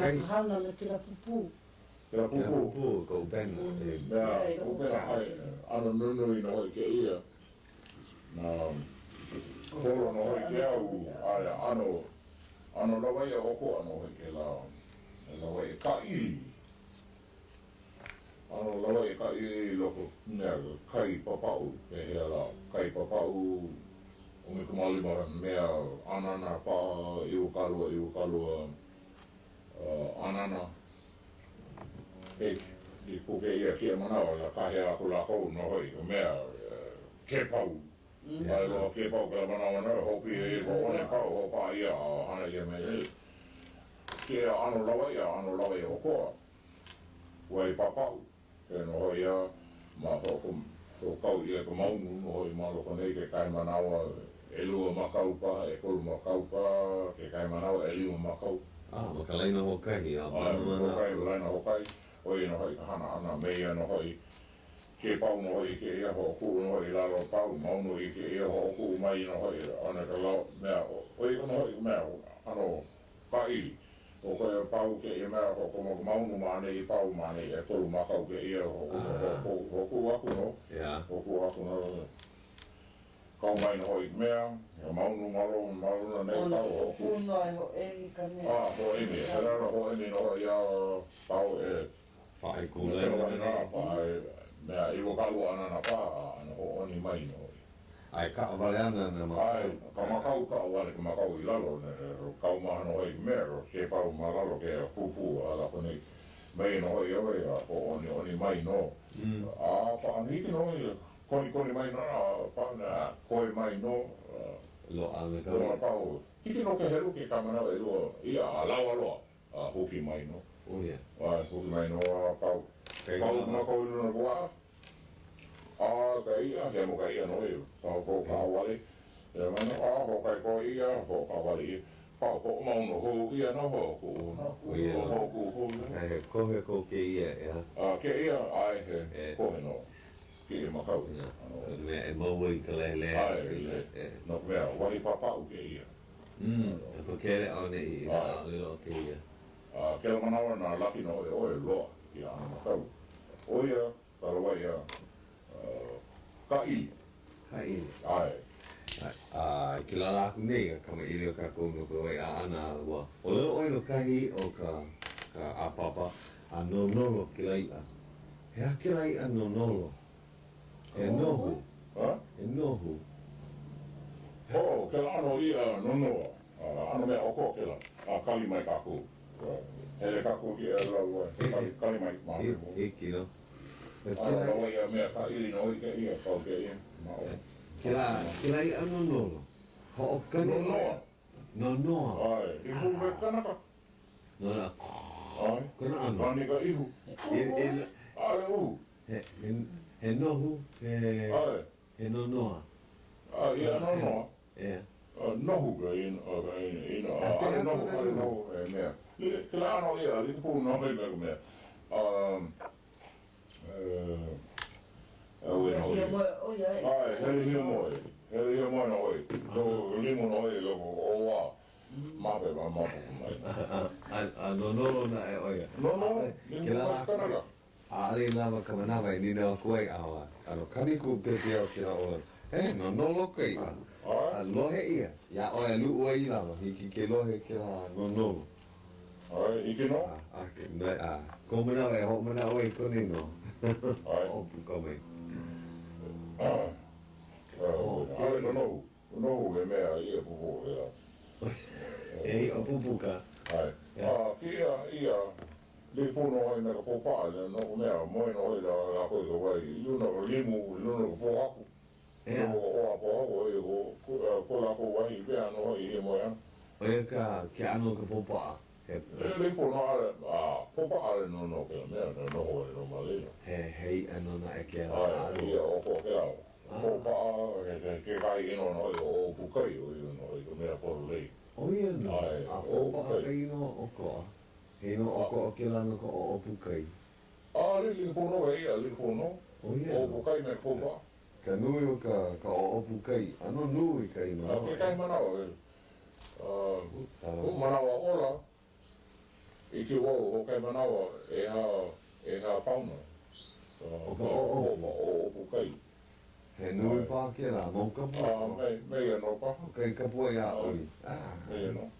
kai. Hana na kila pupu. Kila pupu. Ko ben. Mea, ko pena hai, ano nunui no hoi ke ia. Na, holo no hoi ke au, aia, ano lawai a hoko ano hoi ke la, lawai ka iri. Ano lawai ka iri loko, nea, kai papau, ke hea la, kai papau, umi kumali mara, mea, anana pa, iu kalua, anana, I kuke ia kia manawa la kahea aku la kou no hoi, mea ke pau. Ai loa ke pau kala manawa no hopi e ko one pau ho pa ia hana ia me e. Ke ano lawai o koa. Wai papau. Ke no hoi ia, ma ko kau ia ka maunu no hoi ma loko nei ke kai manawa e lua makaupa, e kolu makaupa, ke kai manawa e lima makau. Makalaina hokai. Makalaina hokai. Hoi no hoi hana ana meia no hoi ke pau no hoi ke ia ho ku no hoi lalo pau maunu I ke ia ho ku mai no hoi ana ka lau mea hoi no hoi mea ano paili o koe pau ke ia mea ho komo maunu mane I pau mane e tolu makau ke ia ho ku aku no ho ku aku no kau mai no hoi mea maunu malo na nei pau ho ku ho emi ka mea ho emi herara ho emi no hoi ia pau e Whae kule. Mea iwa kalu ana na paa, ana ho oni mai no. Ai ka wale ana na makau. Ai, ka makau ka wale ka makau I lalo, kau maha no hoi mero, ke pau malalo ke pupu ala kone mei no hoi awe, ho oni mai no. Pa an hiki no, koni mai no, pa na koe mai no. Lo ame ka. Lo pau, hiki no ke heru ke kamanawa e lua, ia alawa loa, huki mai no. Oh yeah. Huki mai no, pau. Pau makau ino na kua. Ka ia, ke mo ka ia no e. Pau ko ka wale. E mano, ho kai ko ia, ho ka wale ia. Pau ko mauno ho ia no ho ku. Ho ku. Kohe ko ke ia, ya. Ke ia, ai he, kohe no. Ke ia makau. Mea e maui ka lele. Ai, no mea, wahi papau ke ia. Ko kere au ne I lilo ke ia. Ke la manawa na laki no e oe loa ki ana makau. Oia, kalawai ia, ka I. Ai. Ki la laku nei ka ma ili o ka kono ko wai a ana ua. O leo oi no kahi o ka apapa a nonolo ki la ia. Hea ki la ia nonolo. E nohu. E nohu. Ke la ano ia nonoa. Ano mea oko ke la. Kali mai kaku. Hele kaku ki e lau kali mai mahu. Iki no. Lawai ia mea ka ili no ike ia kau ke ia. Ki la ia nonolo. Ho o kani ia. Nonoa. Ai, I hu me kanaka. Nonoa. Ai. Kana ano. Kani ka ihu. Ai u. He nohu. He nonoa. Ai, ia nonoa. Nohu ka ina. Ai nohu e mea. Ke la ano ia, li kupu no me mea. Ai, heli hia moe. Heli hia moe no oi. So, limu no oi loko oa. Mape ma mapu mai. A nonolo na e oia. Nono, limu ma kanaka. A ali lava ka manawa I nina o kuei awa. Ano kaniku pepe au ki la oa. Nonolo ka ia. A lohe ia. Ia oia lu ua I lava. Hiki ke lohe ki la nonolo. Ai, ike no? Ko manawa e ho manawa I kone no. Ai. Opu kome. Ai, nono. Nono e mea ia pupu ea. Ei, o pupuka. Ai. Kia, li puno ai mea popa, no mea, moe no ai la koe ka wai. Luna ka limu, luna ka pohaku. Luna ka oa pohaku e ko la ko wai pea no ai ia moe ana. Oia ka ano ka popa. Li puno ale, popa ale no ke mea, no hoe no malena. Hei ano na e ke Ai, ia oko ke au. Popa, ke kai ino no ai o pukai o ino no ai ka mea poro lei. Oia no, Ai, a popa a kai no oko. Hei no oko o ke lana ko o pukai. Li puno e ia, li puno. O pukai me popa. Ka nui o ka o pukai, ano nui kai no. Ke kai manawa e. Manawa ola. I ki o kai manawa e ha pauna. O pukai. He nui Puakea la, mau kapua. Mei anō pa. Kai kapua ia oi. Mei anō.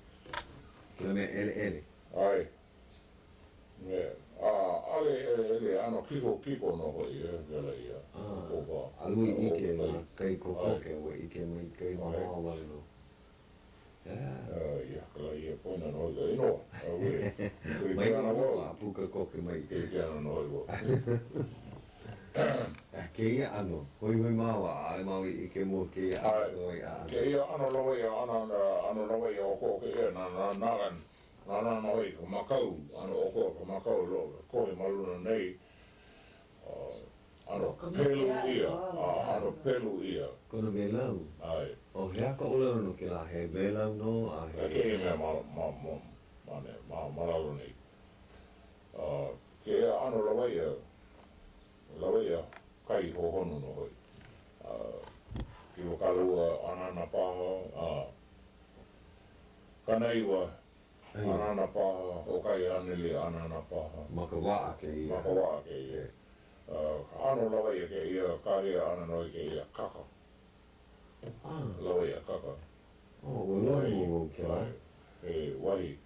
Kila me ele. Ai. Ale ano kiko no hoi vela ia. Alui ike ma kai kokoke o ike mai kai mahoa wale no. Ia kala ia poina no hoi inoa. Mai no a puka koke mai. Ke ana no hoi Ke ia ano, hoi mawa, ale maui ike mo ke ia ano i a. Ke ia ano lawa ia o koke ia na Nana hoi ka makau, ano oko ka makau lo, koe maluna nei, ano pelu ia. Kono velau? Ai. O hea ka olaro no ke la he velau no a he. Ke ia mea malalo nei. Ke ia ano lawa ia kai hohonu no hoi. Ki o kalua anana paha, kanaiwa, anana paha, hokai anili anana paha. Makawaa ke ia. Makawaa ke ia. Ano lawa ia ke ia, kahia ananoi ke ia kaka. Lawa ia kaka. O loi mo ke la. E wahi,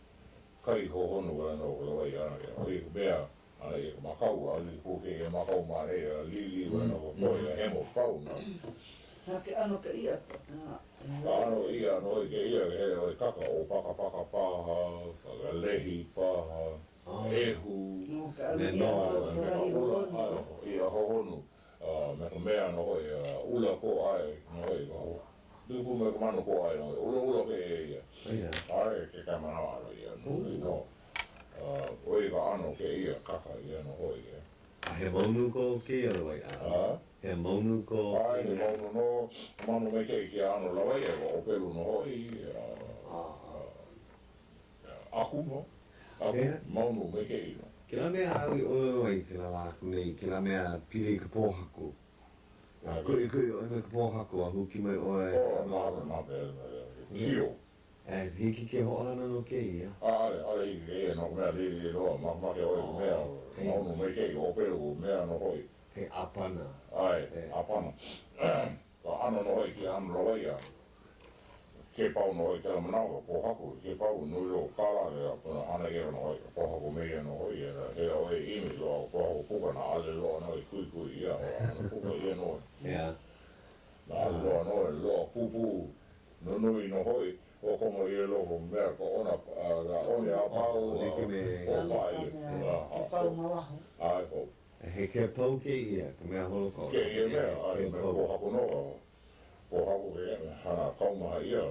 kai hohonu wala no lawa ia ana ia. Oi mea, ana ia makau, ali puke ia makau mare ia lili wala no koe ia hemo pau na. Hake ano ka ia. Ano ia no ke ia he oi kaka o paka paha, lehi paha, ehu, ia hohonu, me ka mea no hoi ula ko ai no hoi ko. Tupu me ka manu ko ai no hoi, ula ke ia. Ai ke ka mana alo ia no. Oi ka ano ke ia kaka ia no hoi ia. A he maunu ko ke ia lawai a. He maunu ko... Ai, he maunu no, manu me ke ano lawai e o pelu no hoi. Aku no, maunu me ke ino. Ke la mea awi oioi ke la laku nei, ke la mea pili ka pōhaku. Kui oi me ka pōhaku a huki mai oe. Mape, kio. Hiki ke hoana no ke ia. Ale hiki ke ia no mea lili roa, make oi mea, maunu me ke o pelu mea no hoi. Ke apana. Ai, apana. Ka ano no hoi ki ano lawai a. Ke pau no hoi ke la manawa, pōhaku, ke pau nui lo kala ea, ana ea no hoi, pōhaku mea no hoi ea, he oi imi lo pōhaku puka na ale loa no hoi kui ia, ana puka ia no hoi. Na ale loa no hoi, loa pupu, no nui no hoi, o kongo ia loko mea ko ona, one a pau, o pai. Ke pau mawaho. Ai, ko. He ke pau ke ia, ka mea holoko. Ke ia mea, ai, me pōhaku noa. Pōhaku e hana kaumaha ia.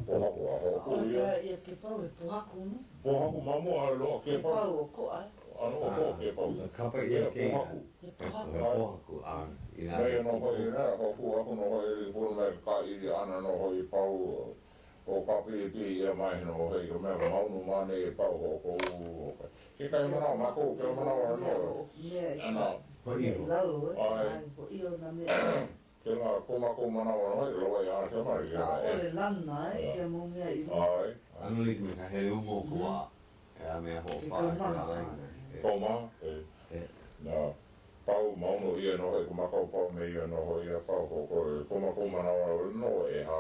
Pōhaku a hoku ia. Ia ke pau e pōhaku no. Pōhaku mamu a loa ke pau. Ke pau o ko ai. Ano o ko ke pau. Kapa ia ke ia. He He pōhaku. pōhaku. Mea no hoi nea, hoku haku no hoi, puna mea ka iri ana no hoi pau. O ka pili ia mai no hoi, ka mea maunu mane e pau hoko. Ke kai manawa mako, ke manawa no. Ana. Lau e, ai, po io na mea. Ke ngā kumako manawa no hoi, lawai ana ke mai. Ole lana e, ke mo mea i mo. Ai. Anu liki me ka he umo kua. Ea mea ho paa ke la laina. Koma, na pau mauno ia no hoi, kumakau pau me ia no hoi, ia pau hoko. Kumako manawa no e ha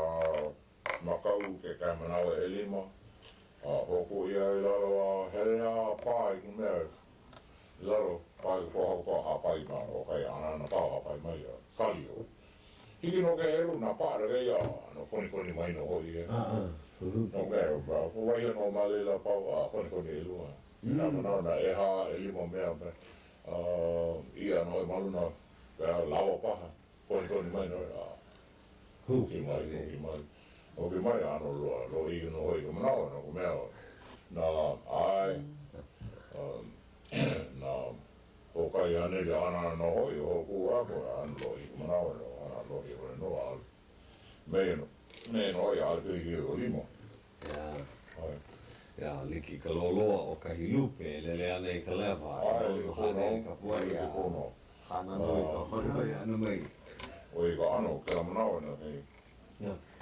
makau ke kai manawa e lima. Hoko ia i lalo a helea pai ki mea. Lalo pai ko hau a pai ma o kai ana pau a pai mai a kali o. Hiki no ke elu na paa re ia no koni mai no hoi e. No mea ko waia no malela pau a koni elu a. Nā mana na e ha e lima mea me. Ia no e maluna lawa paha. Koni mai no a. Huki mai. O ke mai ano lo i no hoi ka manawa no ko mea na ai na o kai ane le ana no hoi o ku ako an lo i ka manawa no ana lo i o no al me no hoi al kui o limo Ia, liki ka loloa o ka hilupe lele ane i ka lewa no hane i ka puari a hana no i ka hoi anu mai o i ka ano ke la manawa na hei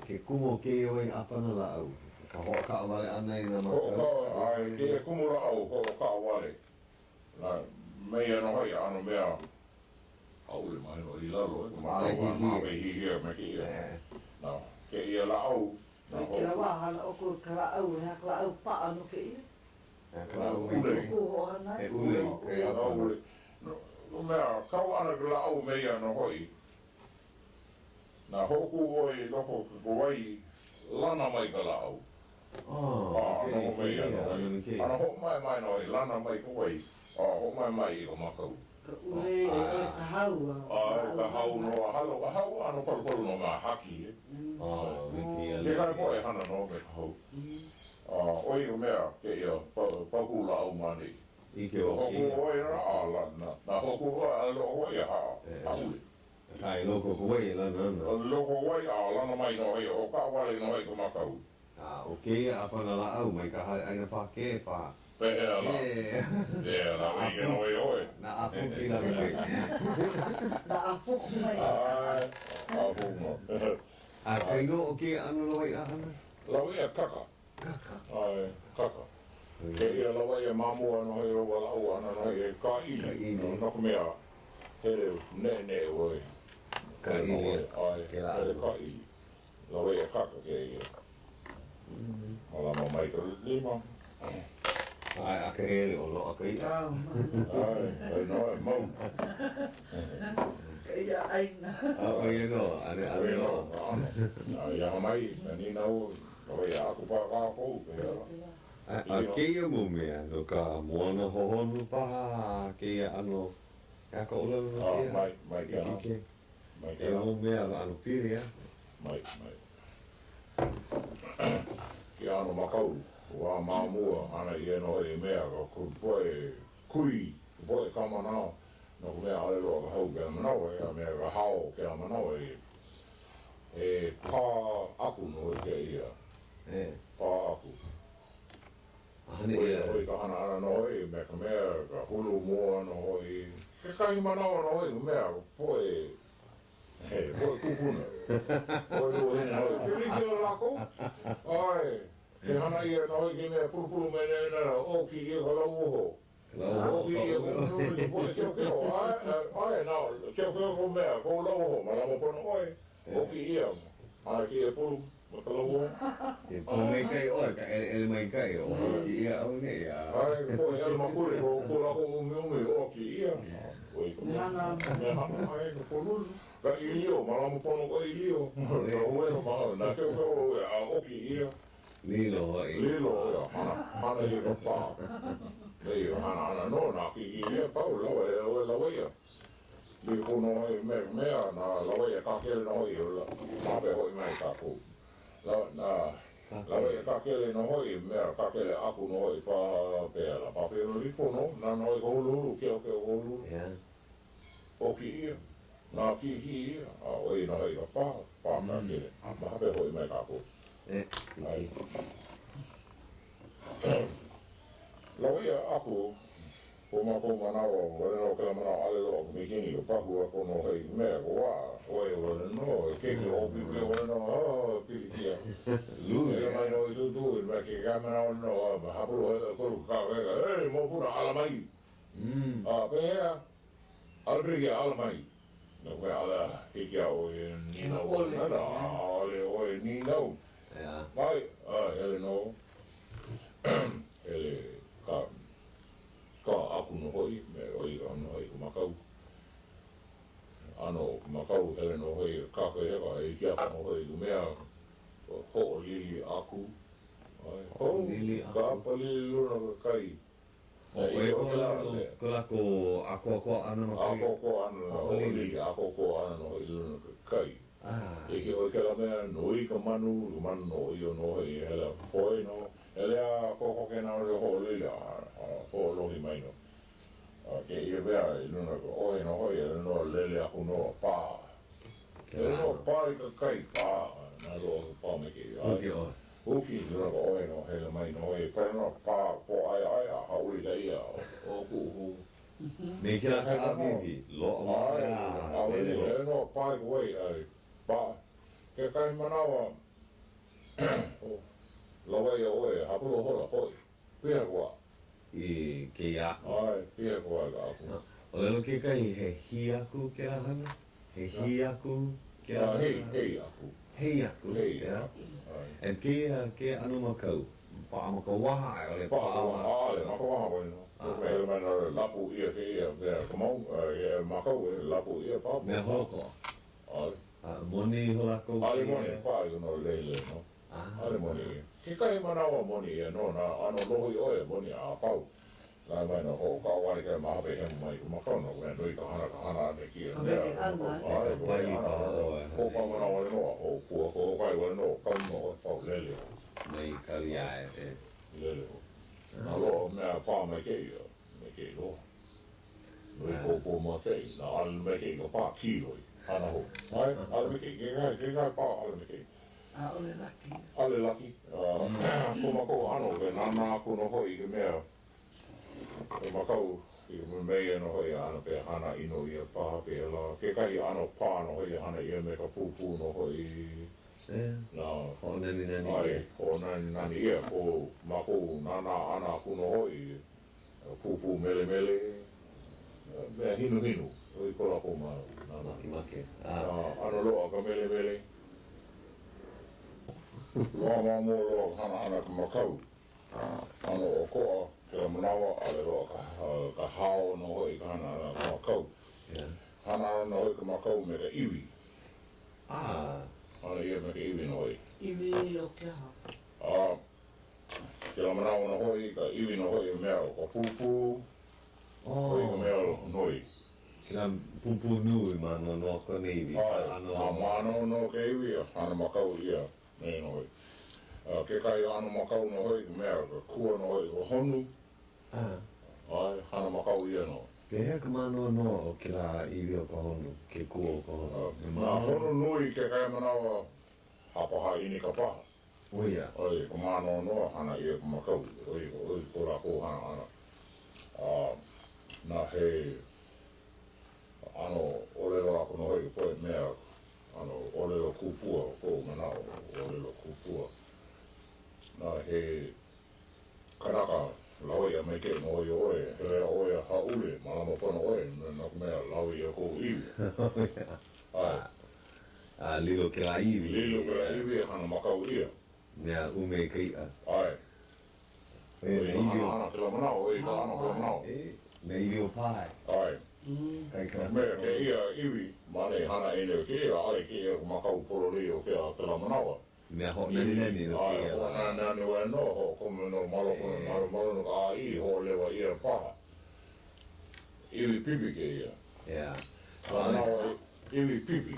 ke kumo ke oi apana la au. Ka hoka awale ana i na maka. Ai, ke kumura au ho ka wale. Na mea no hai ano mea au le mai no I lalo e ma au me hi me ki ia. Na ke ia la au. Na Ke la wahana o ko kala au he kala au pa ano ke ia. Kala au Ko ho ana. e ule ke au le. No mea kau ana ke la au mea no hoi. Na hoku oi loko ko wai lana mai ka la au. No mea no. Ana ho mai no lana mai ko wai. Ho mai I ko makau. Ule ka hau. Ka hau no hau ano palu no ma haki. Ke kai ko e hana no me hau. Oi o mea ke ia paku la au mani. Ike o Hoku oi na na hoku oi ha. Kai loko ko wei lana ana. Loko oi lana mai no o ka wale no ko makau. Okay, apa na au mai ka hai aina pa ke pa. Pehea la. La wei no oi. Na afu ki la wei. Na afu mai. Afu mo. Kai no okay anu lo wei ana. La wei kaka. Ai, kaka. Ke ia la wei mamua no he o wala o ana no he ka ili. No ko mea. Hele ne oi. Ka ili. Ai, hele ka ili. La wei kaka ke ia. Ala mo mai ka lima. Ai aka hele o lo aka I. Ai no mo. Ia aina. Ai no, ane no. Ai ya mai, ni nau. La wei aku pa ka ko. Ke ia mo mea no ka moana hohonu paha ke ia ano ka ka ola no ke. Mai ke. Mai ke. Ke mo mea ano piri ya. Mai. Ke ano makau. Wa mamua ana I no e mea ko poe kui poe kamanao no ko mea ale lo ka hau ke manao e mea ka hao ke manao e pa aku no ke ia pa aku Ane ia oi ka hana ana no e me ka mea ka hulu moa no e ke kai manao no e mea poe poe kukuna poe lo hene no ke liki o lako ai Ke hana ia no ke mea pulupulu me nera o ki ia ka lau oho. O ki ia ka lau oho, keo keo, ai nao, keo ko mea, ko lau oho, marama pono oi, o ki ia, ai ki ia pulu, ma ka lau oho. e po mai kai o ka ele mai kai o ki ia au ne ia. Ai, po ia makure, ko lako umi o ki ia. Oi, ko mea hana, ai, ka polulu. Ka ilio, marama pono ko ilio. Ka ueno maa, na keo o ki ia. Lilo ai. Lilo ia, hana ia ka pā. Nei, hana no, nā ki ia pau, lawa ia. Li kono ai mea, nā lawa ia kākele no hoi, māpe hoi mai kākou. Lawa ia kākele no hoi, mea kākele aku no hoi pā pēa la. Pāpe no li kono, nā hoi ka hulu, keo hulu. O ki ia, nā ki ia, a oi no hoi ka pā kākele. Māpe hoi mai kākou. Lawa ia aku, ko manawa, wale no kela manawa ale lo, mikini ko pahua ko no hei mea ko wā, oe wale no, keki o pipi wale no, pili kia. Ele mai no I tutu, me ke ka manawa no, hapuru hele kuru ka wega, mo puna ala mai. Pehea, ala pili ala mai. No koe ala hikia oe ni nau, nana, ale oe ni nau. Mai, ele no, ele ka aku no hoi, me oi no hoi ko makau. Ano ko makau hele no hoi, kaka heka e kia no hoi ko mea ho lili aku. Ho lili aku. Ka palili luna ka kai. Oe ko lako ako ana no kai. Ako ana no lili, ako ana no hoi luna ka kai. E ke oi ke la mea noi ka manu no I o no hoi hele hoi no. Ele a koko ke nao le ho lili ho lohi mai no. Ke ia bea I luna ko oe no hoi ele no lele aku no pā. Ele no pā I ka kai pā. Nā lo pā me ke. Uki luna ko oe no hele mai no hoi. Pera no pā po ai a hauri ka ia o kuhu. Me kia ka apipi. Lo o ai. Ele no pā I ko ai pā. Ke kai manawa. Lawai oe, hapuro hola hoi. Pia koa. I ke aku. Ai, pia koa ka aku. O lelo ke kai he hi aku ke la hana? He hi aku ke la hana? Hei aku. Hei aku, Hei yeah. aku. E ke anu makau. Pa makau waha e ole pa Pa'a ale, maka waha wai no. Koe hele mana lapu ia ke ia, mea kamau, makau e lapu ia pa. Mea holoko. Ale. Moni holako. Ale moni, pa i no leile no. Ale moni ia. Ke kai manawa moni ia no, na ano lohi oe moni a pau. Nā mai no ho ka wari kai mahape he mai ku makau no, wea nui ka hana ane ki ia. Ale, Pai pa oe. Ho pa mana wale no, ho pua ko kai wale no, kau no, pau lele. Mai kali ae e. Lele. Nā loa mea pā mai kei ia, mai kei loa. Nui kōpō mā kei, nā ale mai kei ka pā kiloi, ana ho. Ai, ale mai kei, ke kai pā ale mai kei. Ole laki. Ale laki. Ko mako ano, ke nana kuno hoi ke mea. Ko makau, i me mea no hoi ana pe hana ino ia pā pe la. Ke kai ano pā no hoi ana ia me ka pūpū no hoi. Nā, Ho nani nani ai, e. ko nani ia, ko mako nana ana kuno hoi. Pūpū mele mele. Mea hinu hinu. Oi ko la ko ma nana. Maki make. Ano loa ka mele mele. Loa mā mō loa hana ka makau. Ano o koa, ke la manawa, ale loa ka hao no hoi ka hana ka makau. Hana no hoi ka makau me ka iwi. Ana ia me ka iwi no hoi. Iwi o ke ha. Ke la manawa no hoi, ka iwi no hoi mea o ka pūpū. Hoi ka mea noi. Kina pupu nui ma no ko neivi. Nā mano no ke iwi, hana makau ia. Nei no hoi. Ke kai ano makau no hoi, mea ka kua no hoi, o honu. Ai, hana makau ia no. Ke hea ka mano no o ke la iwi o ka honu, ke kua o ka honu. Nā honu nui ke kai manawa, hapaha ini ka paha. Oia. Oi, ka mano no, hana ia ka makau. Oi, ko la ko hana ana. Nā he, ano, olelo ako no hoi poe mea, ano, olelo kupua, ko manao, olelo kupua. Nā he, kanaka, Lawai a mai kei no oi oe, hele a oe haule, malama pono oe, nā kumea Lawai a kou iwi. Ai, Lilo ke la iwi. lilo ke la iwi, hana makau ia. Nea ume ke ia. Ai, E oi me ka iwi o. hana ke la manao, oi ka hana ke la manao. Me iwi o pai. Ai, Kai ka. mea ke ia iwi, mane hana ene ke ia, ale ke ia makau poro leo ke a ke la manawa. Mea ho nani nani no ke Ai, ia ho la. nani wea no, ho kome no maloko no maloko a i ho lewa ia paha. Iwi pipi ke ia. Yeah. Manawa iwi pipi.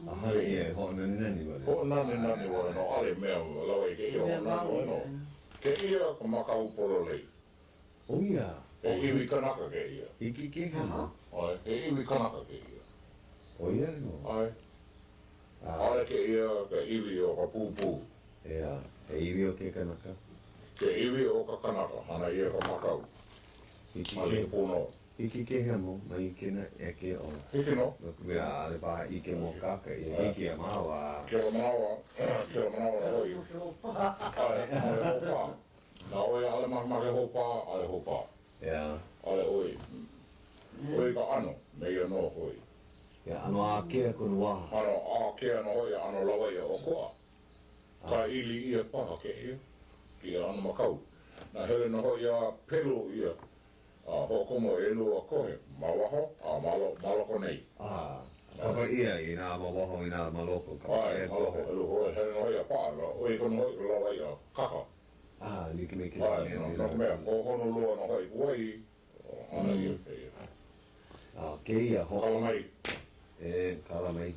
Ahale ia ho nani nani wale. Ho nani wea no, ale mea Lawai ke ia ho nani wea no. Ke ia ka makau poro lei. O ia. E iwi kanaka ke ia. Iki ke hana. Ai, e iwi kanaka ke ia. O ia no. Ai, ale ke ia ka iwi o ka pūpū. Ia. E iwi o ke kanaka. Ke iwi o ka kanaka, hana ia ka makau. Mali puno. Iki ke hamo, mai ke na e ke o. Hiki no, Mea ale paha ike mo kaka e hiki a mawa. ke la manawa na hoi. Ale, ale hopa. Nā oe ale make hopa, ale hopa. Ia. Ale oi. Oi ka ano, meia no hoi. Ia ano a kea kono waha. Ano a kea no hoi, ano Lawai o koa. Ka ili ia paha ke ia. Ia ano makau. Nā hele no hoi a pelu ia. Ho komo e lua kohe. Mawaho, maloko nei. Papa ia i nā mawaho i nā maloko. Ai, maloko e lua hoi. Hele no hoi a paa. Oi kono hoi Lawai a kaka. Niki me ke Ai, no mea, ho hono lua no hoi kuai. Ana ia ke ia. Ke ia ho. Kalamai. E kalamai.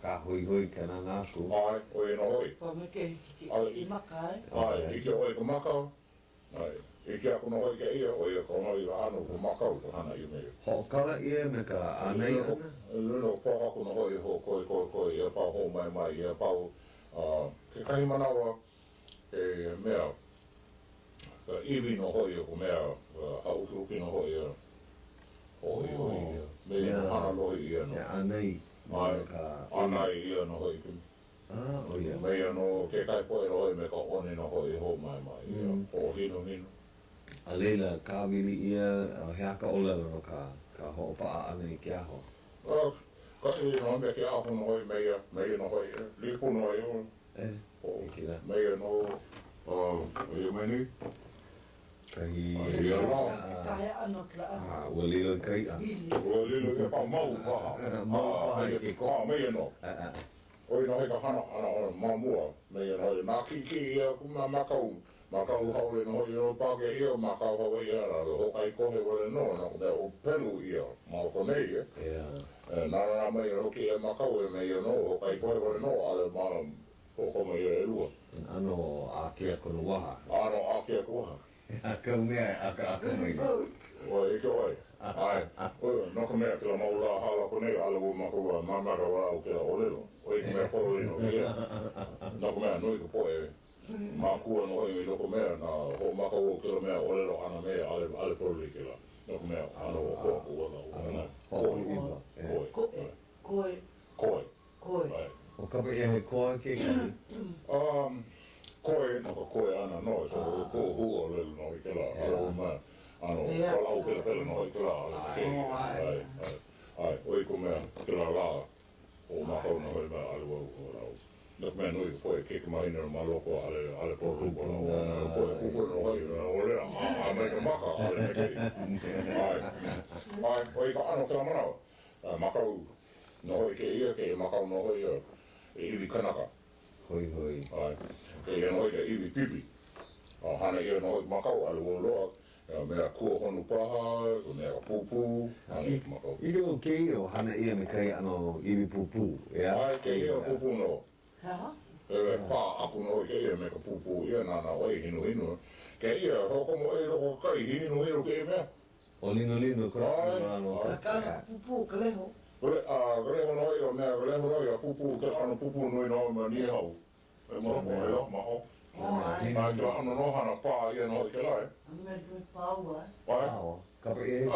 Ka hui hui ka nā ngāku. Ai, oi no hoi. Ko me ke i maka e. Ai, ike oi ka maka. Ai, ike ako no hoi ke ia, oi ka hoi ka anu ka maka ka hana i mea. Ho kala ia me ka anei ana. Lino poha ko no hoi ho koi, ia pau ho mai, ia pau. Ke kahi manawa, e mea, ka iwi no hoi ko mea, hauki no hoi ia. Hoi ia. Mea no hana lohi ia no. Ia anei. Ai, Ka anai ia no hoi kini. Oh ia. Mei no ke kai poe roi me ka one no hoi ho mai mai. O hino hino. A leila kāwili ia hea ka olelo no ka ho'opa'a ana I ke aho. Ka I no me ke aho no hoi mei no hoi lipu no hoi o. Kira. Mei no ia meni. Kahi Ia la. Kahe ano kila ua lilo kai a. Ua lilo ia pa mau paha. Mau paha I ke ko. Mei no. Oi no he ka hana ana mamua. Mei no hoi nā kiki ia kuma makau. Makau haole no hoi no pake ia makau hawe ia ra. Hokai kohe wale no. Nā kumea o pelu ia. Mao konei e. Nā mei hoki e makau e mei no. Hokai kohe wale no. Ale mana hokoma ia e rua. Ano ākea kono waha. Ano ākea koha. Aka mea aka mai. Oi, eke oi. Ai, no ka mea kila maula hala konei ala ua makua mamara wa au kila olelo. Oi, ka mea polo ino kia. No ka mea nui ka poe. Makua no hoi loko mea na ho makau o kila mea olelo ana mea ale polo i kila. No ka mea ano o koa ua. Koe. Koe. O kapa ia he koa ke kai. Koe, no ka koe ana no, so ko hua lelo no i kila. Alo mea. Ano, wala au pela no i kila. Ai, oi ko mea kila la. O makau no hoi mea ale wau o lau. Nak mea nui ka poe keke mahina no maloko ale polo ko lau. Poe kuko no hoi o lea. A mei ka maka ale meke. Ai, oi ka ano kila manawa. Makau no hoi ke ia ke makau no hoi e iwi kanaka. Hoi. Ai, ke ia no hoi ke iwi pipi. Hana ia no hoi makau ale wau loa. Mea kua honu paha, mea pupu, hana makau. Ike o kei o hana ia me kai ano iwi pupu. Ai, ke ia pupu no. Haha. Pā aku no ke ia me ka pupu ia nana oi hinu. Ke ia hokomo e loko kai hinu ke mea. O lino kora ano. Kana pupu kaleho. Galeho no ia mea, galeho no ia pupu, ke ano pupu nui no ma ni hau. E maroko e la, maho. Nā kila ano no hana pā ia no ke lai. Ame tui paua. Ai, Kapa ia he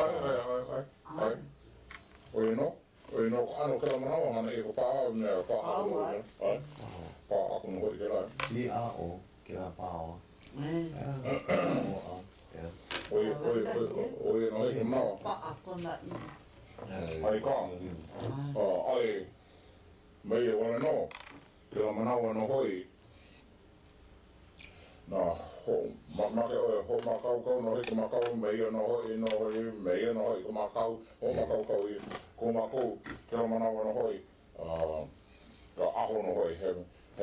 ai. Oi no, ano kila manawa hana e ko pā mea pā aku no ia. Ai, pā aku no ke lai. Ki a o, ki a pā o. Oi no e manawa. Pa akona I. Ai ka. Ai, mei e wana no, kila manawa no hoi. Nā, ho makau no hei ka makau, mei no hoi, mei no hoi ka makau, ho makau kau I, ko makau, kila manawa no hoi, ka aho no hoi, he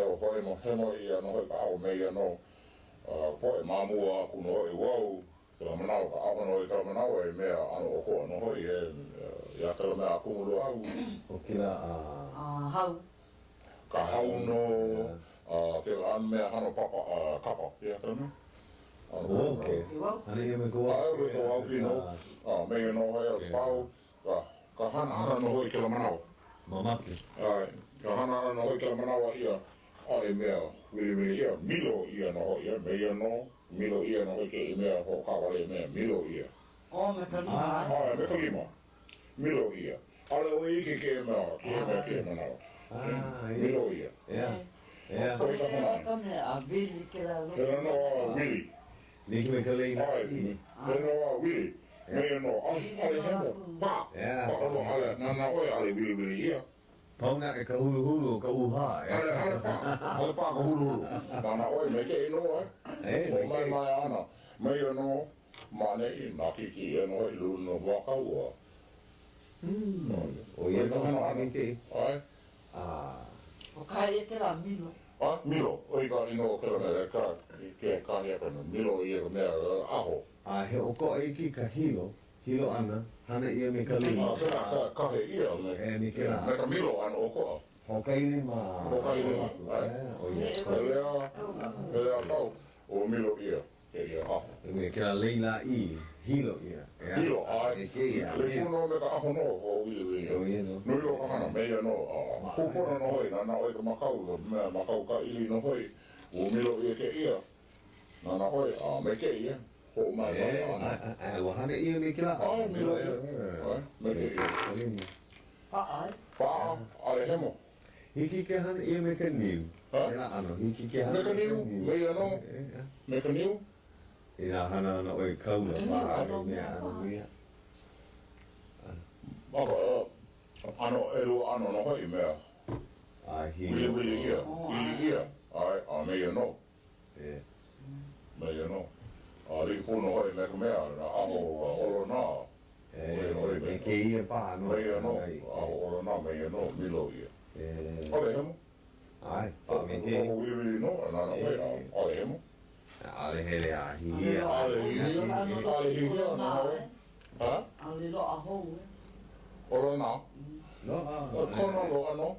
hoi mo hemo ia no hoi ka aho mei no, poe mamua aku no hoi, wau, kila manawa ka aho no hoi, kila manawa e mea ano o koa no hoi, ia kila mea aku mulu au. O kila Hau. Ka hau no, ke an mea hano papa kapa, ia kila mea. Okay. Hana ia me kua. Ai, we ko au kino. Mei no hoi pau, ka hana no hoi kila manawa. Mamaki. Ai, ka hana no hoi kila manawa ia, ai mea, wili ia, milo ia no hoi, mei no, milo ia no hoi ke mea ho kawale mea, milo ia. O me ka lima. Ai, me ka lima, milo ia. Ale o ike ke mea, ke manawa. Milo ia. Ka me a vili ke la lo. Kena no wili. Niki me ka leina. Ai, kena no wili. Mea no, ale hemo, pa. Pa alo ale, nana oi ale wili ia. Pauna e ka hulu ka uha. Ale pa ka hulu. Nana oi me ke ino o mai ana. Mea no, mane I na kiki e no I lulu no waka ua. O ia ka hana ane ke. Ai. O kai e te la milo. Milo, oi ka ino o kera mea ka, ke kahia kana, milo I ka mea aho. He o ko iki ka hilo ana, hana ia me ka leina. Kena kahe ia Me kera. me ka milo ana o koa. Hokai ma. Hokai lima, ai. O ia. Pelea tau, o milo ia, ke ia aho. Me kera leina I hilo ia. Milo, ai. E ke ia. Le kuno me ka aho no, ho wili. O ia no. Nui lo ka hana, meia no, kupona no hoi, nana oi ka makau, mea makau ka ili no hoi, o milo ia ke ia. Nana hoi, me ke ia, ho mai ana. Wa hana ia me kera. Ai, milo ia, ai, me ke ia. Pa ai. Pa, ale hemo. Hiki ke hana ia me ka niu. Ha? Ela ano, hiki ke hana Me ka niu, me ano, me ka niu. Ina hana ana oi kaula pa ane mea ano mea. Ano ano no hoi mea. Wili ia. Ai, a me ano. Me ano. A li puno hoi me ka mea, na aho olo nā. E ke ia pa ano. Me ano, aho olo nā, me ano, milo ia. Ale hemo. Ai, pa me ke. Wili no, nana hoi, ale hemo. Ale hele a hihia. Ale hihia, nana hoi. Ha? Ale lo a hou e. Olo nā. Loa. Kona lo ano.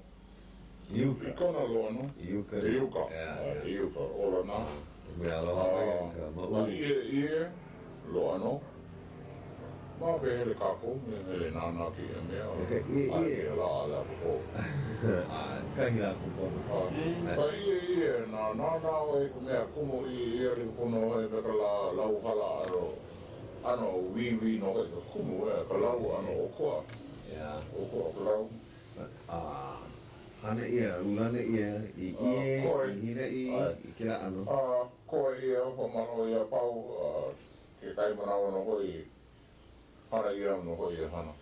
Iuka. Kona lo ano. Iuka. Iuka, olo nā. Me aloha mai ka Ma ie, lo ano. Ma ke hele kako, me hele nana ki e mea. Ai ke la ala ko. Kahi la kupono. Pa ie, na nana o e ku mea kumu ie li kuno e me ka la lau hala aro. Ano wiwi no e ka kumu e ka lau ano o koa. O koa ka lau. Hana ia, ulana ia, i hina i kila ano. Koe ia, ho mano ia pau, ke kai manawa no hoi, hana ia no hoi e hana.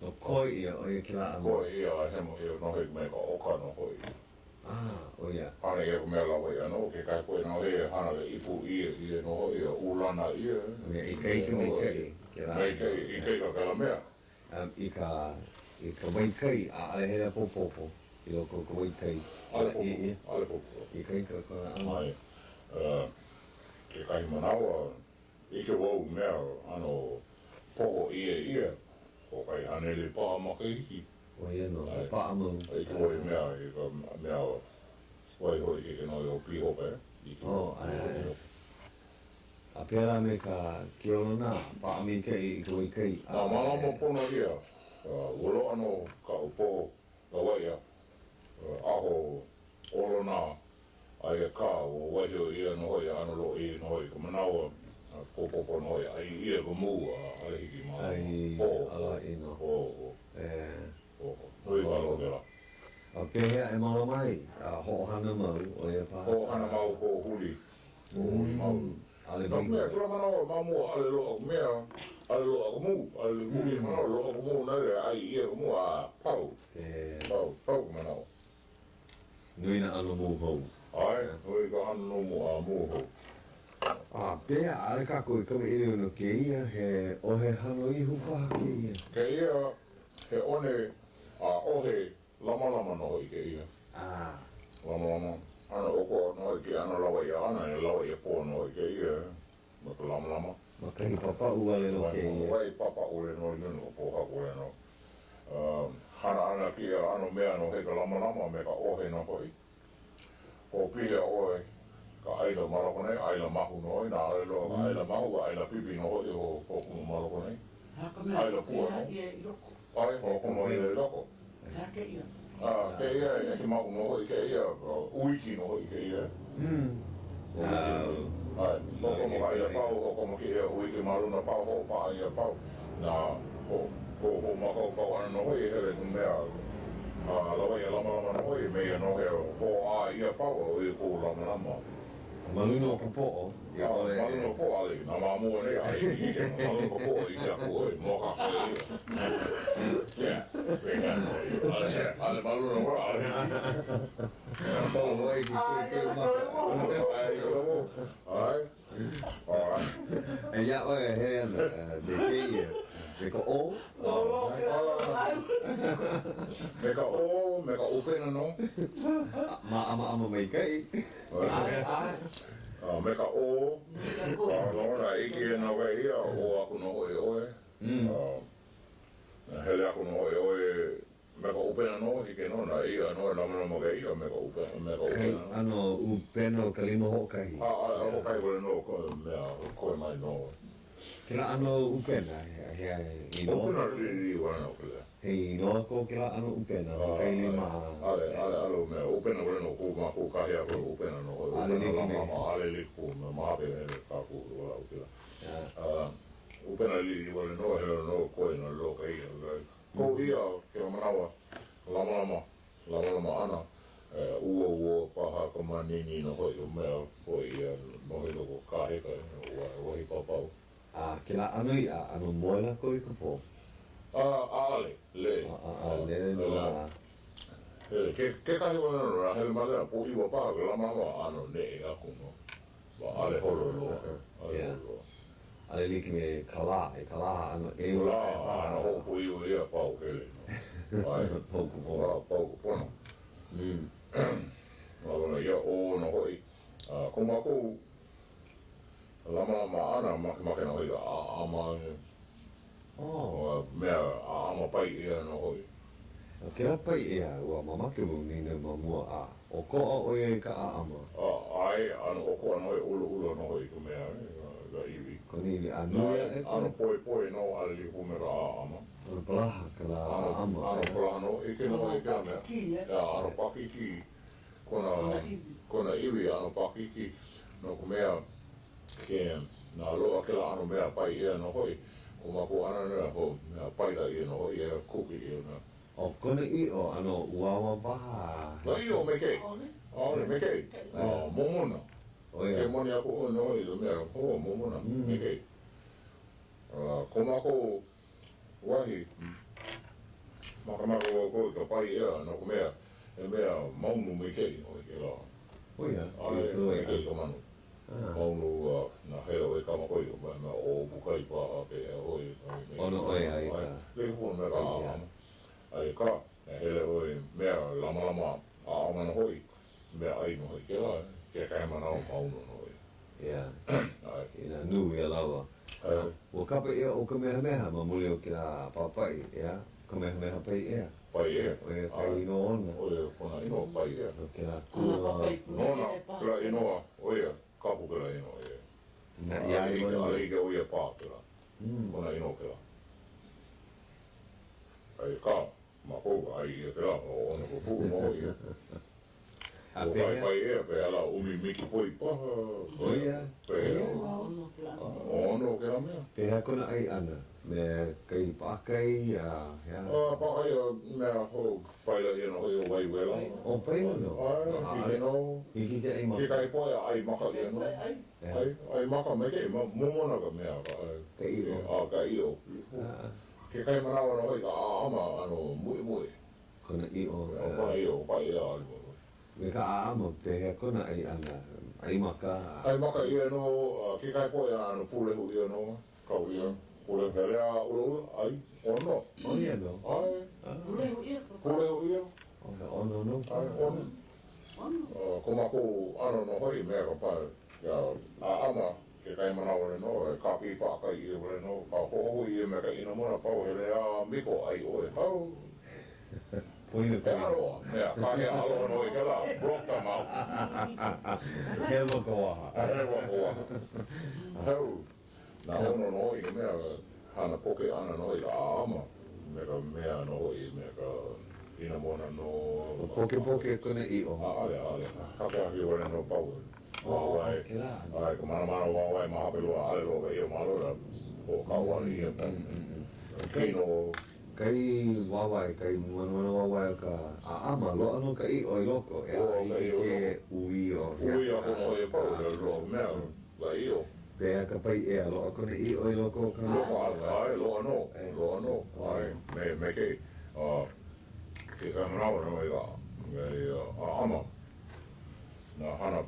No koi ia o ia kila ano. Koe ia, hemo ia no hoi me ka oka no hoi. O ia. Hana ia ko mea lawa ia no, ke kai koe no hoi hana le ipu ia no hoi, ulana ia. Mea i kai ki mai kai. I kai ka kala mea. I ka wai kai, a ale hea popopo. I loko ka wai kai. Ale popo. I kai ka ano. Mai, ke kai manawa, i ke wau mea, ano, poho ia, ko kai anele paa maka iki. O ia no, pa amu. I ke wai mea, i ka mea, wai hoi ke noi o pihope. Ai. A pera me ka kiona, pa ami kai, ka wai kai. Nā malama pono ia, ulo ano ka upo, ka waia, aho, olo nā, ai a kā, o waihio ia no hoi, ano lo i no hoi, ka manawa, popopo no hoi, ai ia ka mū, ai hiki maa. Ai, ala ino. Hoi walo kera. A pehea e maua mai, a ho'ohana mau, o ia pa. Ho'ohana mau ko huli, ko huli mau. Ale Nā mea, kura manawa, mamu ale loa mea, ale loa ka mū, ale huli manawa, loa ka mū nare, ai ia ka mū a pau. Pau ka manawa. Nui na ano mū hou. Ai, hoi ka ano mo a mū hou. Pea, ale kako i kama ili ono ke ia, he ohe hano ihu paha ke ia. Ke ia, he one a ohe lama no hoi ke ia. Lama. Ana oko no hoi ke ana lawa ia ana, e lawa ia po no hoi ke ia. Maka lama. Makahi papa uale no ke ia. Wai papa ule no ino, poha ule no. Hana ana ki a ano mea no he ka lama me ka ohe no hoi. Ko pia oe, ka aila malakone, aila mahu no hoi, nā ale loa ka aila mahu, ka aila pipi no hoi ho kumu malakone. Aila pua no. Ai, ho kumu i le loko. Hake ia. Ke ia, e ki mahu no hoi, ke ia, uiki no hoi ke ia. Ai, ho kumu ka aila pau, ho kumu ki ia uiki maruna pau, ho pa ia pau. Nā, ho makau pau ana no hoi, hele ku mea, lawa ia lama no hoi, mea no he ho a ia pau, o ia ko lama. Maluno ka po'o. Maluno po ali, nā mamua nei, ai i ke maluno po i te aku oi, mō ka koe ia. Weka no i, ale maluno po ali. Pau wai ki koe maka. Ai, E ia oe he ana, de ke ia. Me ka o. me ka upena no. Ma ama mai kai. Me ka o, lona iki e na wei ia, o aku no oe. Hele aku no oe, me ka upena no, ike no, na ia no, na mo ke ia, me ka upena no. Ano upena o kalima hokahi. Hokahi wale no, koe mai no. Kila ano upena, hea ino. Upena riri wana no kile. Hei ino ko kila ano upena, kai lima. Ale me upena wale no, ku kahi ako upena no. Ale liku, me mahape hele kaku wala ukila. Upena riri wale no, hele no koe no loka ia. Ko ia, ke manawa, lama, lama ana ua paha ka manini no hoi o mea hoi no he loko kaheka o hi papau. Ke la anui anu moela ko I ka po. Ale, le. Le no. Ke kahi o nana ra hele malera po iwa paha ka lama ano ne e aku no. Wa ale holo loa. Ale like me kala anu e Kala ano ho po iwa ia pau hele no. Ai, Pouku po. Pauku pono. Lagona ia o no hoi. Ko mako lama ana make na hoi ama mea ama pai ia no hoi. Ke la pai ea ua mamake mu ni ne mamua o ko o e ka ama. Ai ano o ko ano hoi ulo no hoi ku mea ga iwi. Ko ni anu e ano poi no ali ku mea ama. Ano palaha ka la ama. Ano palaha no ike no hoi ka mea. Ano pakiki kona iwi ano pakiki no ku mea ke na loa ke la ano mea pai ia no hoi. Ko mako ana nea ho mea pai la ia no hoi ia kuki ia na. O kona I o ano uawa paha. La i o me kei. Me kei. Momona. Ke moni ako o no hoi mea ho momona me kei. Ko mako wahi makamako ko ka pai ia no ko mea mea maunu me kei no ke la. Oia. Me kei ka manu. Maunu na heo e kamakoi o mea o bukai pa pe hoi. Ono oia I ka. Le ko me ka ama. Ai ka hele oi mea lama a na hoi mea ai no hoi ke la ke kai mana o maunu no hoi. Ia. Ina nu ia lawa. Ua kapa ia o ka meha ma muli o ki la papai ia. Ka meha pai ia. Pai e. Oia kai ino ona. Oia kona ino pai e. O ki la kua. Nona kila inoa oia kapu kila ino e. Na ia I Ale mana. ike oia pā kila. Kona ino kila. Ai ka mako ai ia kila o ona ko pu mo ia. A O pea. pai e pe ala umi miki poi paha. Oia. Pe ono kila mea. Pea kona ai ana. Me kai pakai ia. Pakai mea ho paila ia no hoi o wai wela. O pai no. Ai no. Iki ke ai ma. Ki kai poe ai maka ia no. Ai maka me kei momona ka mea ka. Ka I o. Ka I o. Ke kai manawa no hoi ka ama ano mui. Kona I o. Ka I o pai ia ali mo. Me ka ama pea kona ai ana. Ai maka. Ai maka ia no ke kai poe ano pulehu ia no. Kau ia. Pulehu helea ulu ai ono. Oia no. Ai. Pulehu ia. Pulehu ia. Ono no. Ai ono. Ko mako ano no hoi mea ka pai. Ama ke kai manawa le no ka pi pa kai ia le no ka ho ia me ka ina mona pau hele a miko ai oe hau. Poina Ke alo mea ka he alo no I ke la broka mau. He waka waha. Hewa hoa. Hau. Na ono no I ke mea hana poke ana no I ka ama. Me ka mea no I me ka ina mona no. Poke kona I o. Ale. Hake haki ore no pau. Lawai. Ai ka mana Lawai maha pelua ale lo ka ia malo la. O ka wani ia. Kino. Kai wawai, kai mana wawai ka ama lo ano ka I o I loko. I ke ui o. Ui ako no e pau le lo mea. La I o. Pea ka pai e alo kona I o I loko ka. Loko ai lo ano. Ai me kei. Ke ka manawa no I ka. Ama. Na hana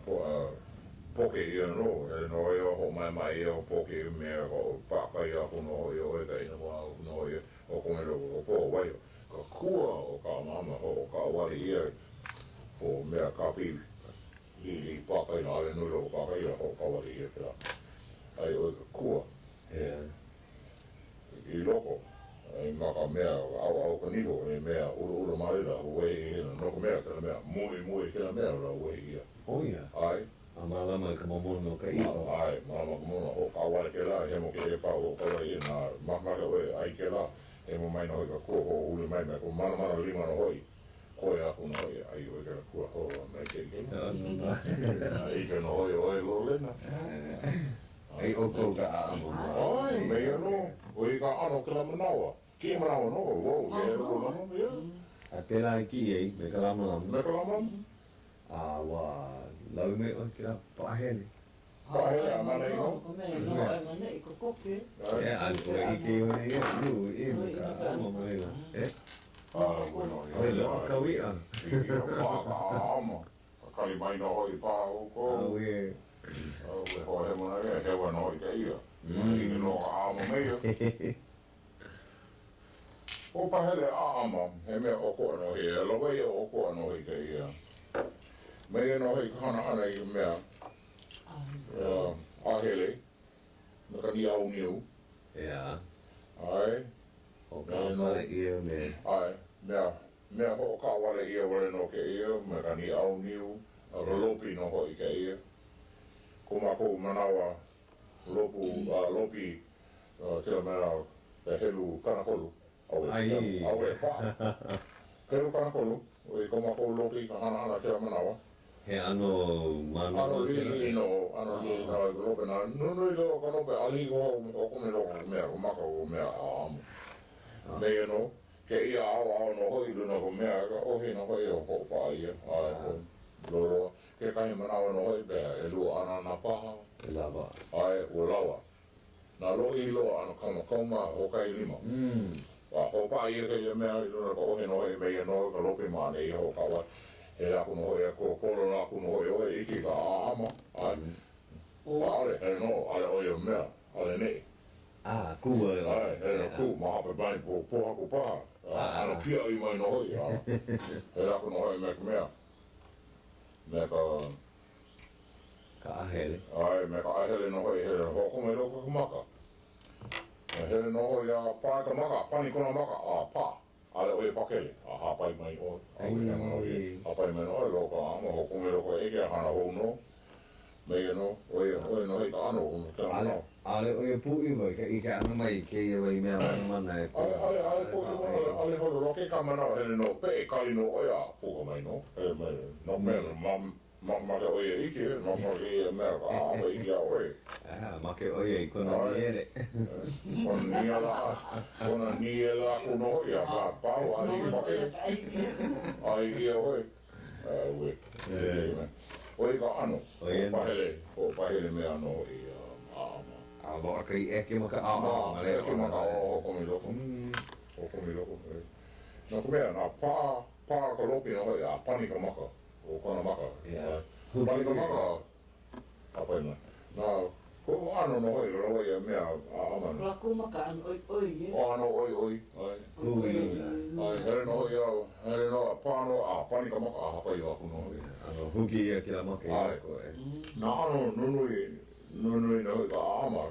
poke ia no, no e ho mai e o poke mea o pakai ako no e ka ina no e o kome o po wai ka kua o ka mama o ka wali ia o mea kapi li pakai na ale nui o pakai ia o ka wali ia kila ai o ka kua I loko ai maka mea au ka niho e mea ulu marila o wei ina no ka mea kila mea mui kila mea la wei ia Oh ia. ai A malama ka mamono ka I o. ai malama ka mono o ka wale ke la he mo ke e pa o ka lai na maka o ai ke la e mo mai no ka ko o uli mai me ko mana lima no hoi ko e aku no hoi ai o ke ko ho mai ke ai ke no hoi o Lolena Ai o ko ka ama. ai me no o I ka ano ke la manawa ki manawa no o ye ko manawa ye A pela ki e me kalama. Me kalama? Wa lau me o kira pahele. Pahele a mana ino? Ko me no e mana I ko koke. E an ko I ke o ni e me ka amo mai la. Bueno, Oi lo ka wi a. Ama. Kali mai no hoi pa o ko. We We ho he mona e he wa no I ke ia. I no ama mea. O pahele a ama, he mea o ko no he, Lawai o ko no he ke ia. Mea no he kana ana I mea. Ahele. Me ka ni au niu. ya. Ai. O ka mala I me. Ai. Mea ho ka wale ia wale no ke ia, me ka ni au niu. A lopi no ho I ke ia. Kumako manawa lopi kila mera te helu kanakolu. Ai. Aue pa. Helu kanakolu. Oi kumako lopi ka hana kila manawa. He ano mano. Ano li no lopi na. Nunu I lo kanope ali ko o kome lo mea kumaka o mea aamu. Mea no. Ke ia ao no hoi luna ko mea ka ohi no hoi o ko pa ia. Ai ko loro. Ke kahi manawa no hoi pea e lua ana na paha. E lava. Ai o lawa. Na lo I lo ana kama o kai lima. Ho pa ia ke ia mea I luna ko ohi no hoi mea no ka lopi maane I ho kawa. He laku no hoi ko kolo laku no hoi oi iki ka ama. Ai. Ale he no ale oi o mea. Ale ne. Kua e Ai he no ku maha pe bai po poha ko paha. Ano kia I mai no hoi. He laku no hoi mea. Mea ka... Ka ahele. Ai, me ka ahele no hoi hele ho kome loko ka maka. Me hele no hoi a pā ka maka, pani kona maka, a pā. Ale oi pakele, a hapai mai oi. Ai, hapai mai no hoi loko ama, ho kome loko eke a hana hou no. Mea no, oi no hei ka ano, ka ano. Ale oi pui mai, ka ike ano mai, ke ia wai mea mana e. Ale pui mai, ale hoi roke ka mana hele no, pe e kali no oi a puka mai no. Hele mai, no mea, Maka oia ike, maka ia mea ka awa ike a oi. Make oia I kona ni ere. Kona ni e la kuno oia, ka pau a I pake. Ai ia oi. Ue. Oi ka ano, o pahele mea no I ama. Boa ka I eke maka ama. Eke maka o komi loko. O komi loko. Nā kumea, nā pā ka lopi na hoi, a pani ka maka. O kona maka. Pani ka maka. Apai mai. Nā, ko ano no hoi, Lawai a mea a amanu. Lako maka an oi e. O ano oi. Ai, here no hoi au, here no a pāno a pani ka maka a hapai waku no hoi. Ano huki ia ki la maka I ako e. Nā ano nunui na hoi ka ama.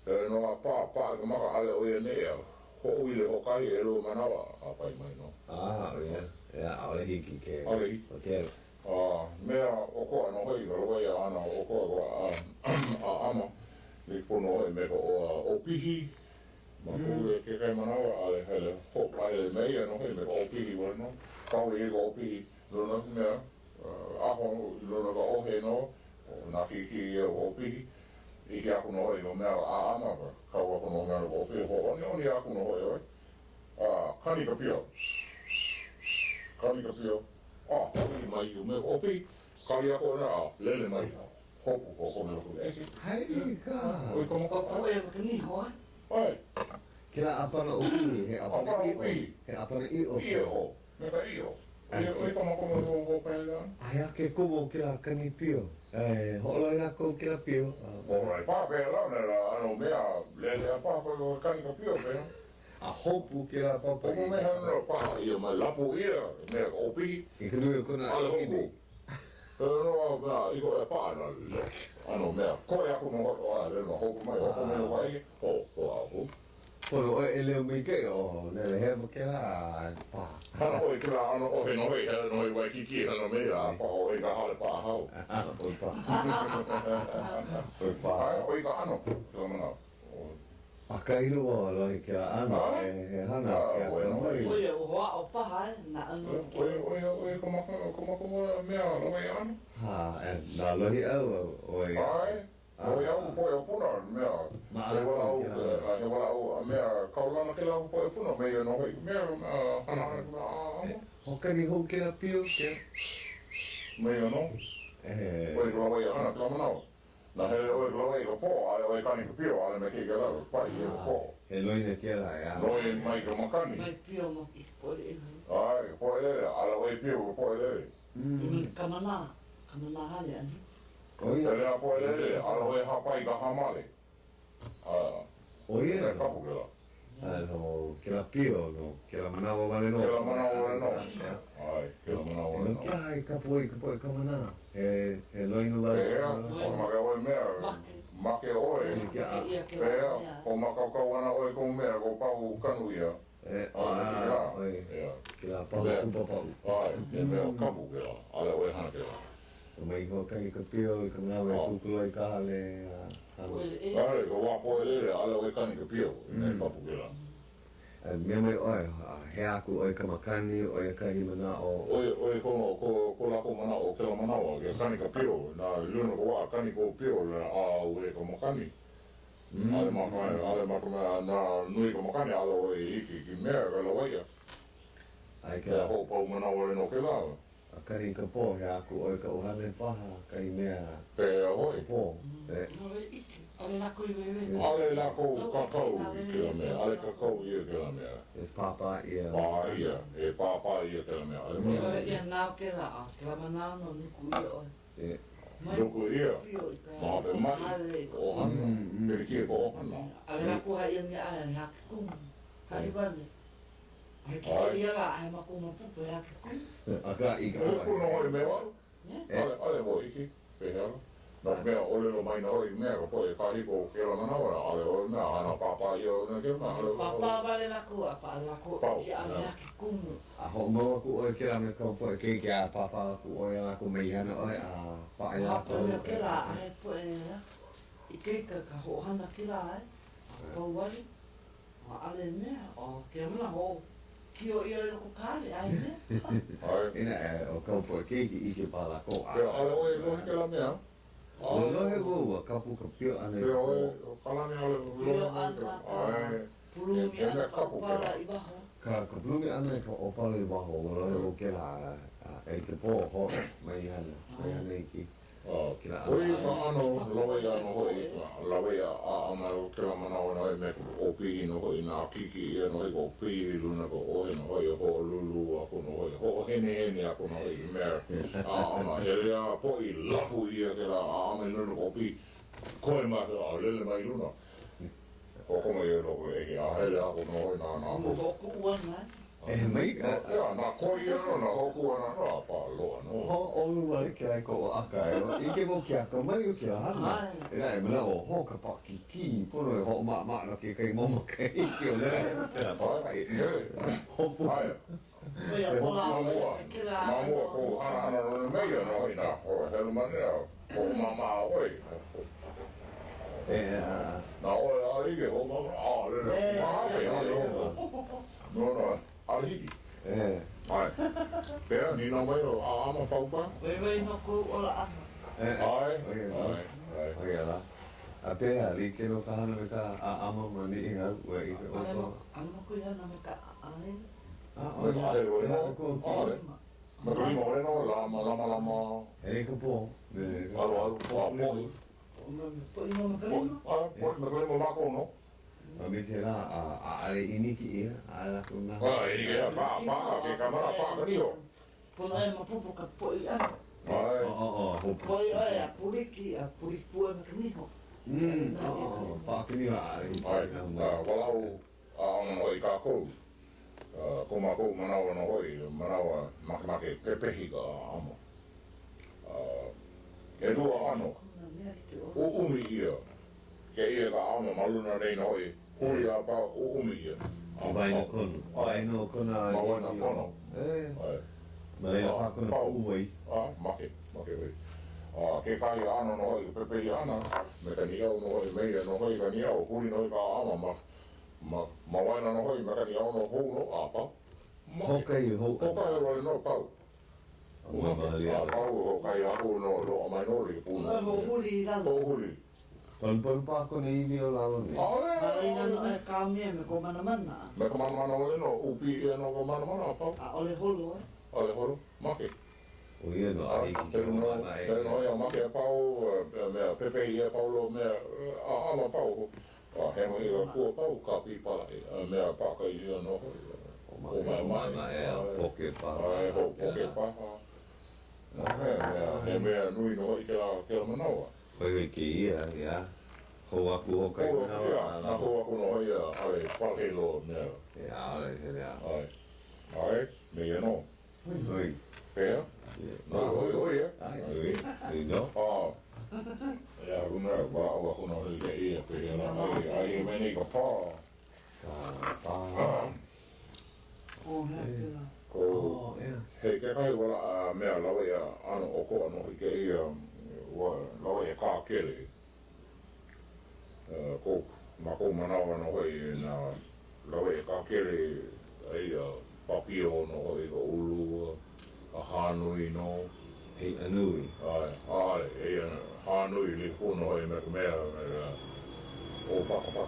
Here no a pā ka maka ale oi a nea. Ho uile ho kai e lua manawa a pai mai no. Oia. Ia, aole hiki ke. Ale hiki. Okay. Mea o koa no hoi, Lawai a ana o koa a ama. Ni pono hoi me ko o pihi. Ma kue ke kai manawa ale hele hopla hele mea no hoi me ko o pihi wale no. Kau e ko o pihi. Luna mea, aho luna ka ohe no. Nā ki o pihi. Ike aku no hoi o mea a ama ka. Kau aku no mea ko o pihi. Oni aku no hoi oi. Kani ka pio. Kani ka pio. Hopi mai o me opi. Kali ako na lele mai. Hopu ko kome loko eke. Hai ka. Oi ka maka. Oi e ka ni hoa. Ai. Kila apana upi, he apana I o. He apana I o. I o. Me ka I o. Oi ka maka mo pēla. Ai ake kumo kila kani pio. Holo ina ko kila pio. Orai pāpēla nera ano mea lele a pāpa ko kani ka pio pēla. A hopu kila papa Omo me hana pā ia mai lapu ia mea ka opi. I ka nui o kona Ale I hopu. No mea iko e pā na ano mea. Koe aku no hoto a lele ma hopu mai. Hopu me no kai. Ho apu. Pono o e leo mai kei o nere hewa kila pā. Hana hoi kila ano ohe no hei, hele no hei waikiki hana mea, pa o e ka hale pā hau. Oi pā. Oi pā. Ai, oi ka ano, kila mana. A kairo o lohi kia ano e hana kia kamari. Oi e o hoa o whaha na anu. Oi kumaka mea Lawai ano. Nā lohi au oi. Ai, oi au poe o puna mea. He wala au mea kaulana ke lau poe o puna mea no hei. Mea hana kuna amo. Hokani ho ke la pio ke. Mea no. Oi ka Lawai ana ka manao. Na hele oi ka Lawai ka po, ale oi kani ka pio, ale me ke ka lau, pai e ka po. He loina ke la ya. Noi mai ka makani. Mai pio mo ki pore e. Ai, ka po e lere, ale oi pio ka po e lere. Kamana hale ani. Ele a po e lere, ale oi hapai ka hamale. Oia. E kapu ke la. No, ke la pio, no, ke la manawa wale no. Ke la manawa wale no. Ai, ke la manawa wale no. Ke hai ka poi ka mana. He loina wale. Ea, o maka oi mea, make oi. Ea, o maka kau ana oi kou mea, ko pau kanu ia. Oi. Ke la pau kupa pau. Ai, e mea kapu ke la, ale oi hana ke la. Mai ko kai ka pio, ka manawa e kukuloi ka hale. Ai, ko wapo e lere, ale oi kani ka pio, e kapu ke la. Mea mai oi, he aku oi ka makani, oi ka himana o... Oi ko lako mana o ke la manawa, ke kani ka pio, na luna ko wa kani ko pio, na a ue ka makani. Ale maka mea, na nui ka makani, ale oi iki ki mea ka Lawai ia. Ai Ke ho pau manawa le no ke la. a kari ka po, he aku oi ka uhane paha, kai mea Pe hoi. po. Ale lako i wewe. Ale lako kakau i ke la mea, ale kakau ia ke la mea. E papa ia. Pā ia, e pāpā ia ke la mea. Ale Ia mea. ia nao ke la a, ke la manao no nuku i oi. E, Nuku ia, Pio i ka. maha pe mai, o hana, perikia ko o hana. Ale lako hai ia ai hake kumu. Hai wane. Hai ki ia la ai makuma pupu e hake kumu. a ka i ka Ole kuno hoi mea waru, Yeah. ale mo iki, pe hea. Nā mea ole lo mai na hoi mea ka poe kahiko ke la manawa, ale o mea hana pāpā ia o na ke mea. Papa vale lako a pa lako Pau. ia ai hake kumu. a ho mo aku oi ke la me ka po ke a papa aku oi a aku mai hana oi a pa ia Hapa mea ke la ai po e na. I keika ka hohana ki la ai. Pau wali. A ale mea, o ke mana ho. Kio ia loko kare ai mea. Ai, Ina e o ka po ke i ke pala ko a. pea ale oe lohi ke la mea. O lohe wo ka pu ka pio ane Pea oe, ko. o kalani ale Kio lohi. ana ka Ai, pulumi ana ka upala i waho. Ka plumi ane ka o pale waho, o lohe wo ke la e te po ho mai hana iki. Ke la Oi ka ano, Lawai ano hoi, Lawai a amaro ke la manawa na hoi me o pihi no hoi, nā kiki ia no hoi ko pihi luna ko ohe no hoi, ho lulu ako no hoi, ho hene ako no hoi, mea a ama, he rea po i lapu ia ke la a ame luna ko pihi, koe ma ke a lele mai luna. Ko koma ia loko eke, a hele ako no hoi nā nā Mo ko. ko uana. E mai ka Ia, nā koi ia no, nā hoku ana no, a pā loa no. ho olu wale ke ai ko o aka e o ike mo ke aka mai o ke hana. E rai mena o ho ka pa ki ki pono e ho ma no ke kai momo ke ike o lera e na pa Ai, kai. he, Ho pu. ai, Ia pola Mamua, ke la. mamua ko ana no meia no ina ho helu manea ko mama oi. E Na oi ali ho mama a le no ali. Ai. Pea ni no mai a ama paupa. Wewe no ko ola ana. Ai. Ai. Ai. Ai ala. A pe ali ke no ka hana me ka a ama mani i ha ue i ke o ko. Ana ko ia na me ka ai. A o ko ko. Ma ko ni mo no lama. E ka po. Alo po. Po ino me ka lima. Po ma ko mo ma ko no. A me ke la a ale iniki ia a la ko na. Ai, ke pa ke kamera pa ka ni ho. Po na ma pupu ka po i ana. Ai. Ho Po i ai a puliki pua me ka niho. Pa ke ni a Ai, walau ono i ka kou. Ko ma kou manawa no hoi, manawa make pepehi ka amo. E lua ano, o umi ia. Ke ia ka amo maluna nei no hoi, hoi a pa o umi ia. O vai no kono. Vai no kono. Ma vai na kono. Ai. Mai a pa kono uwei. Make wei. Ke kai ano no hoi, pepehi ana, me ka ni au no hoi, meia no hoi ka ni au, huli no hoi ka amo ma waina no hoi, me ka ni au no hou no apa. Hokai ho. Hokai wale no pau. Ua mahali ala. Pau hokai aku no lo mai no li puno. Ho huli la. Ho huli. Palpal pa ako na iwi o lalo ni. Marina no e kaumia me ko mana. Me ko mana ole no upi e no ko mana pa. A ole holo. Ole holo, make. O ia no ai ki Pero no ia make pau me pepe ia paulo me ama pau. He mo ia ko pau ka pi pala me pa ka ia no. O mai e poke pa. Ai ho poke pa. He me nui no i ke la manawa. Koe ki ia, ia. Ho aku ho kai na wa. Na ho aku no ia ale palhelo me. Ia, ale ia. Ai, me ia no. Oi. Pea? Oi. Ai, oi no. Ja, una wa kuna hoi ia pea na ai me ni ka pa. O he. Ko he ke kai wala me lawa ia ano o ko ano i ke ia wa lawa ia ka kele. Ko mako manawa no hoi na lawa ia ka kele ai papio no hoi ko ulu a hanui no. Hei anui. Ai hanui li kuno hoi me mea o paka.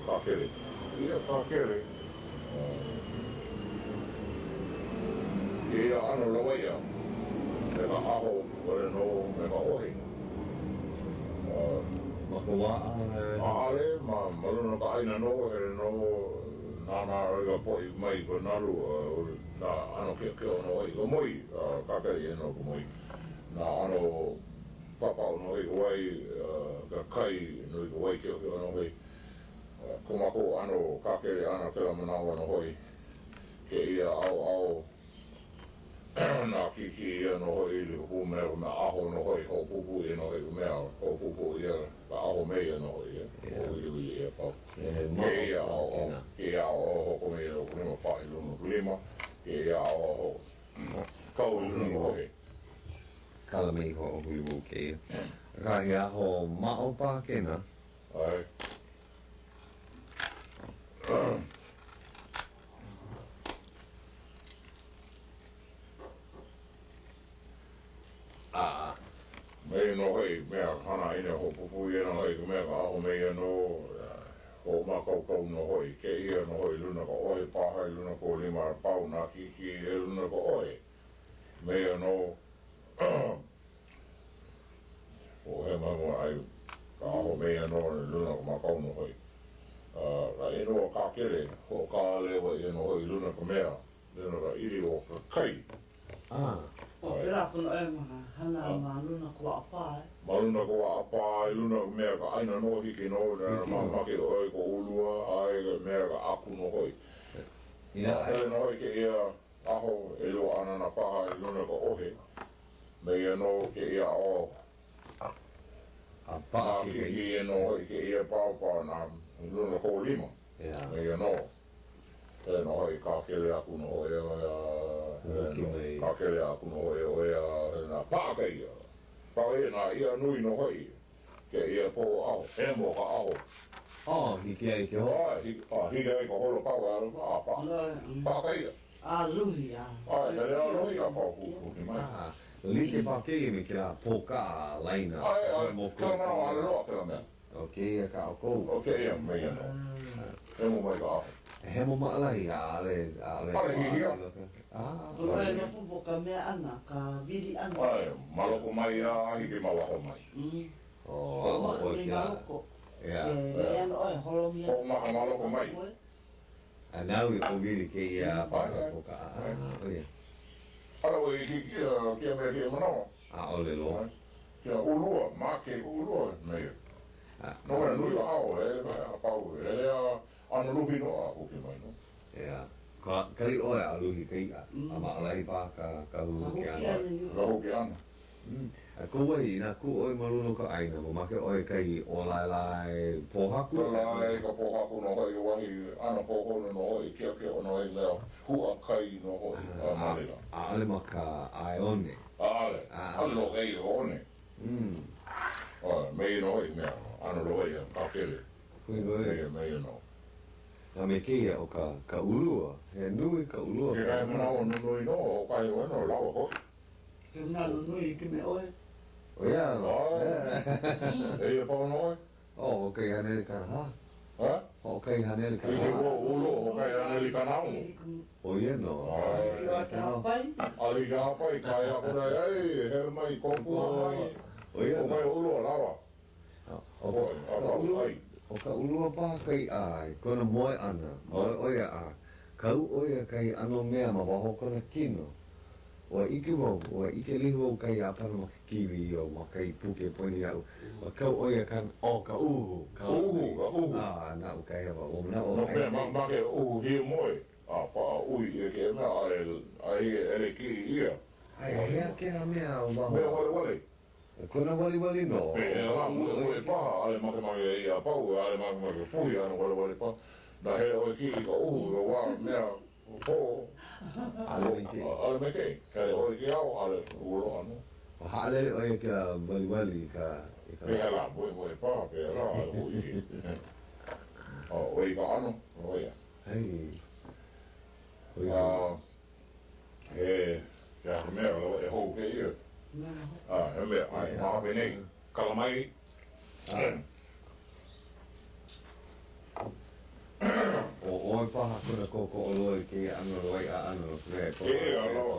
Ka kele. Ia ka kele. Ia ano lawa ia. Me ka aho, wale no, me ka ohi. Maka waa Ale, maluna ka aina no, hele no, nana oiga poi mai ko nalu, na ano ke ono oi ko moi, kakari eno ko moi. Na ano papa ono oi ko wai, ka kai no i ko wai ke ono oi. Kumako ano kakari ana ke la manawa no hoi. Ke ia au na kiki ia no hoi li hu mea me aho no hoi ho pupu ia no hoi mea ho pupu ia ka aho mea no hoi ia ho ili ia pau ke ia ao hoko mea o kulima pa i luna kulima ke ia ao kau i luna hoi kala mei ho o hui mo ke ka ia ho mao pa kena ai mei no hei mea hana ina ho pupu ia no hei mea ka aho mea no ho makau no hoi ke ia no hoi luna ka ohe paha i luna ko lima pau na kiki e luna ka ohe mea no o he mamu ai ka aho mea no luna ka makau no hoi la ino ka kere ho ka lewa ia no hoi luna ka mea luna ka iri o ka kai O ke la kono e maha, hana maluna kua apa Maluna ko apa luna mea ka aina no hiki no na make oi ko ulua ai mea ka aku no hoi. Ia ele no hoi ke ia aho e lo ana na paha i luna ko ohe. Mea no ke ia o apa ke ia no hoi ke ia papa na luna ko lima. Mea no. E no hoi ka kele aku no hoi ka kele aku no hoi na paka ia. Pau e na ia nui no hoi, ke ia po aho, e mo ka aho. Hiki ai ke ho. Hiki ai ka holo pau e alo paka ia. luhi a. He lea luhi a pau kuki mai. Like Puakea me kira Puakea laina. Kila mana ale loa kila mea. Ok, ka o kou. Ok, ia mea no. E mo mai ka aho. He mo maalai ale. Ale hihia. Oi no pupo ka mea ana, ka viri ana. Maloko mai a hiki mawaho mai. O maka ni maloko. Mea no oi holo mia. O maka maloko mai. Nau i o viri ke ia Puakea. Ala o i kia mea kia manawa. Ole lo. Kia ulua, ma ke ulua mea. No e nui ao a pau ana luhi no a hoki mai no. Kari oe a luhi kei a maalai pa ka huki ana. Ka hoki ana. Ko wai na ku oe maluno ka aina mo make oe kai o lai pohaku. Lai ka pohaku no hoi wahi ana pohono no hoi kia o no hoi leo hua kai no hoi a Mānaleo. Ale maka ai one. Ale lo hei o one. Mei no hoi mea ana lo hei ka kele. Mei no. Na me keia o ka ulua, he nui ka ulua. Ke kai mana o nui no, o kai o no lawa hoi. Ke mana nui ke me oe. O ia no. E pau no. O kai hane ka ha. Ha? O kai hane ka. E o kai ane ka nau. O ia no. Ia te hapai. Ali ka pai kai a kora ai he mai kopu ai. O ia O kai ulo lawa. O ka ulua paha kai ai, kona moe ana, moe oia a, kau oia kai ano mea ma waho kona kino. Ua ike wau, ua ike lihu au kai a pana ma kiwi o ma kai puke poini au. Ua kau oia kan, o ka uhu. Ka uhu. Na u kai hewa, o na o no kai. No ma ke uhu hi moe. A pa ui e ke mea ai ele ki ia. Ai, hea ke ha mea o waho. Mea wale. Kona wali no. E la mue paha, ale make ia pau, ale make pui ana wale paha. Na he o ki ka uhu, o wa mea po. Ale me ke, kai o ki au, ale ulo anu. Hale oia ka wali ka. Pe la mue paha, pe la ale hui. O i ka anu, o ia. Hei. Ja mea e hou ke ia. He mea, ai, mahape nei, kalamai. O oi paha kuna koko o loi ke ano loi a ano krea koko.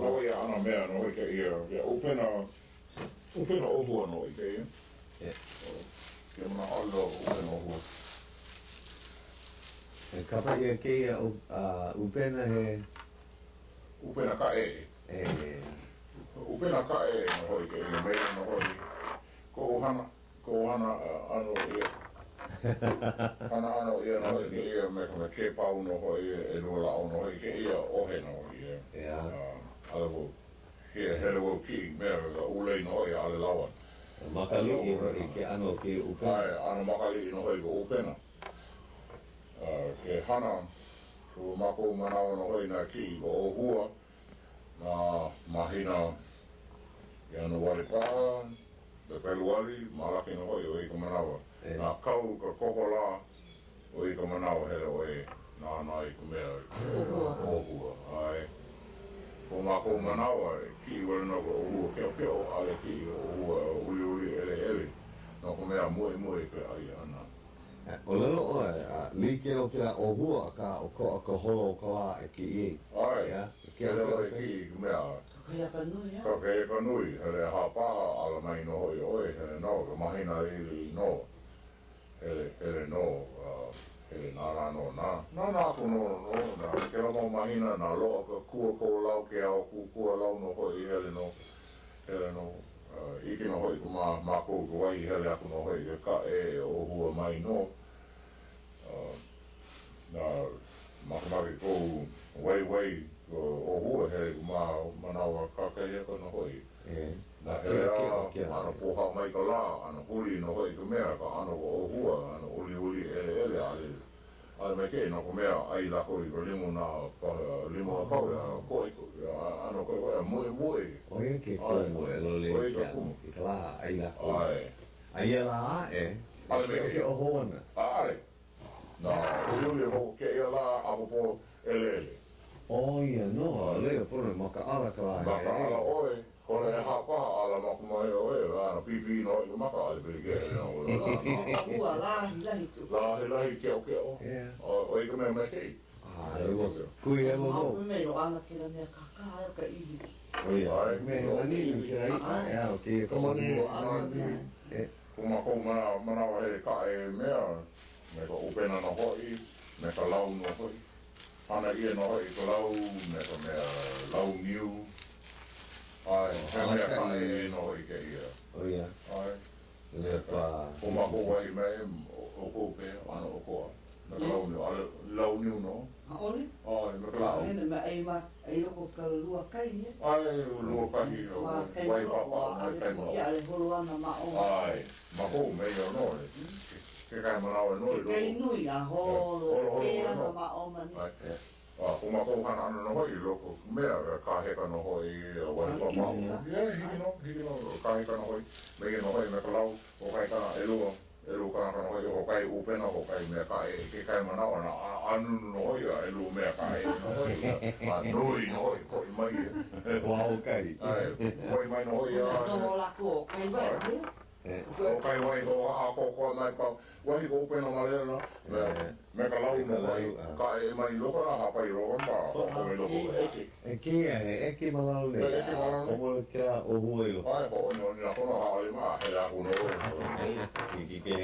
Lawai a ana mea no ke ia, upena ohua no i ke ia. Ke mana alo upena ohua. E kapa ia ke ia upena he... Upena ka e. Upena ka e no hoi ke ia mea no hoi. Ko hana ano ia. Hana ano ia no hoi ke ia me ke pau no hoi e nua lao no hoi ke ia ohe no hoi ia. Alawo, ke hele wo ki mea ulei no hoi ale lawan. Makali i hoi ke ano ke upena. Ai, ano makali no hoi ko upena. Ke hana, ko mako manawa no hoi na ki ko ohua. Na mahina i anu wale paha, me pelu wali, malaki no hoi o i ka manawa. Na kau ka koko la o i ka manawa hele o e nā i ka mea ohua. Ai, ko mako manawa ki wale no ka ohua keo ale ki ohua uli ele. No ka mea mue ka ai ana. O lelo oe, li ke o kia ohua ka o ka holo o ka wā e ki i. Ai, hele o e ki mea. Ka kea ka nui, hele hapaha ala mai no hoi oe, hele no, ka mahina ili no. Hele no, hele nara no, nā ko no, ke la mau mahina na loa ka kua ko lau ke au kua lau no hoi, hele no, iki no hoi ku mā kou ka wai, hele aku no hoi, ka e ohua mai no. Na makamaki kou wai, ohua hele ku manawa kakei eka no hoi. Na hele ana poha mai ka la, ana huli no hoi ka mea, ka ana ohua, ana uli ele ale mai kei no ka mea ai lako i ka limu a pau, koi, ana koi wai, mue. Oia ke kumu e lole i ka la ai lako. Ai e la a e, ke o hoana. Ale. Na uli ho ke ia la apopo ele. Oia no, lea pono maka ala ka la. Maka ala oe. Kone e hapaha ala makumai oe, ana pipi no i maka ale pili kere no. Lahi keo. O i ka mea mea kei. Kui e mo mo. Oia, mea manini ki rai. Ea, ki e komani. Kumako manawa he ka e mea, me ka upena no hoi, me ka lau no hoi. Ana ia no hoi ka lau, me ka mea lau miu. Ai, he mea ka e no hoi ke ia. Oia. Ai. Lea pa. Kumako wai me o kope, ana o koa. Me ka lau miu, ale lau miu no. Haole? Ai, me ka lau. Hene me ei loko ka lua kai e. Ai, lua kahi o wai papa, mai kaimau. Ale holo ana ma o. Ai, mako me o no. Ke kai manawa no. Kei nui a holo, ke ana ma o mani. Ai, kuma ko hana ana no hoi loko mea ka heka no hoi wai papa. Hiki no, ka heka no hoi. Me no hoi me ka lau, o kai kana e lu kana hoi o kai upena o kai mea kai ke kai mana ona anu no hoi e lu mea kai no hoi ma nui no hoi koi mai Wow, kai. koi mai no hoi No lako kai vai. o kai mai ho a ko mai pa wahi ko upena malena me ka lau no hoi kai mai loko na hapai ro pa ko me loko Eke malau le. Omo kia o huelo. ai ho no na kono ha ai ma he la kuno Ki ke